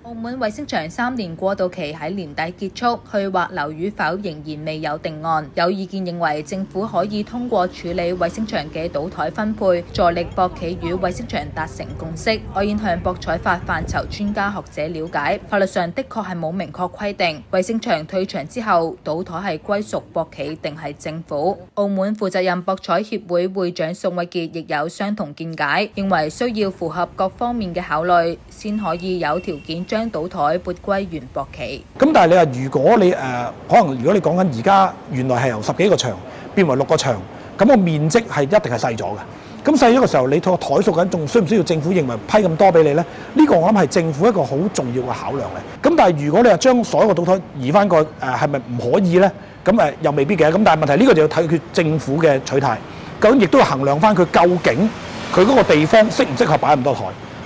澳門衛星場3年過渡期喺年底結束，去劃流與否仍然未有定案。有意見認為政府可以通過處理衛星場嘅賭台分配，助力博企與衛星場達成共識。我現向博彩法範疇專家學者了解，法律上的確係冇明確規定衛星場退場之後，賭台係歸屬博企定係政府。澳門負責任博彩協會會長宋偉傑亦有相同見解，認為需要符合各方面嘅考慮，先可以有條件將賭台撥歸原博企。咁但係你話如果你可能如果你講緊而家原來係由10幾個場變為6個場，咁個面積係一定係細咗嘅。咁細咗嘅時候，你個台數緊仲需唔需要政府認為批咁多俾你呢？呢個我諗係政府一個好重要嘅考量嚟。咁但係如果你話將所有嘅賭台移翻過係咪唔可以呢？咁又未必嘅。咁但係問題呢個就要睇佢政府嘅取態，究竟亦都要衡量翻佢究竟佢嗰個地方適唔適合擺咁多台。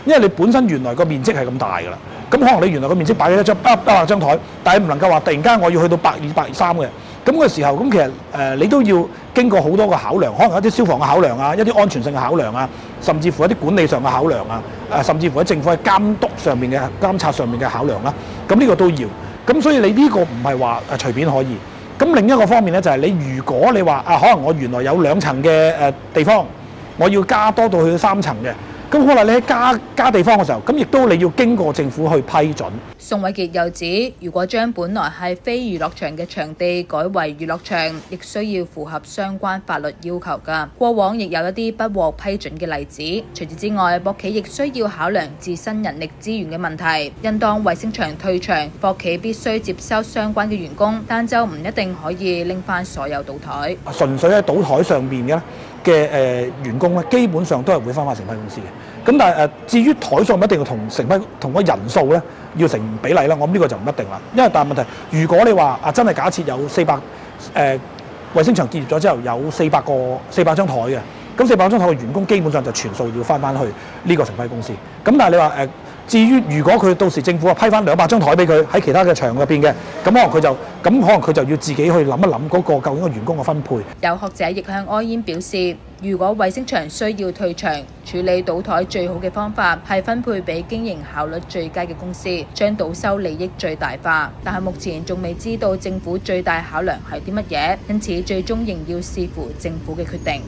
因為你本身原來個面積係咁大㗎啦，咁可能你原來個面積擺咗100張台，但係唔能夠話突然間我要去到100、200、3嘅，咁嘅時候，咁其實你都要經過好多個考量，可能一啲消防嘅考量啊，一啲安全性嘅考量啊，甚至乎一啲管理上嘅考量啊，甚至乎喺政府喺監督上面嘅監察上面嘅考量啦，咁呢個都要。咁所以你呢個唔係話隨便可以。咁另一個方面咧就係你如果你話可能我原來有2層嘅地方，我要加多到去3層嘅。咁可能你喺加地方嘅時候，咁亦都你要經過政府去批准。宋偉傑又指，如果將本來係非娛樂場嘅場地改為娛樂場，亦需要符合相關法律要求㗎。過往亦有一啲不獲批准嘅例子。除此之外，博企亦需要考量自身人力資源嘅問題。因當衛星場退場，博企必須接收相關嘅員工，但就唔一定可以拎返所有賭台。純粹喺賭台上面嘅員工咧，基本上都係會翻承批公司嘅。咁但係至於台數一定要同個人數咧要成比例啦，我諗呢個就唔一定啦。因為但係問題，如果你話真係假設有400衛星場結業咗之後有400張台嘅，咁400張台嘅員工基本上就全數要翻去呢個承批公司。咁但係你話至於如果佢到時政府批翻200張台俾佢喺其他嘅場入邊嘅，咁可能佢就要自己去諗一諗嗰個究竟個員工嘅分配。有學者亦向柯煙表示，如果衛星場需要退場，處理賭台最好嘅方法係分配俾經營效率最佳嘅公司，將賭收利益最大化。但係目前仲未知道政府最大考量係啲乜嘢，因此最終仍要視乎政府嘅決定。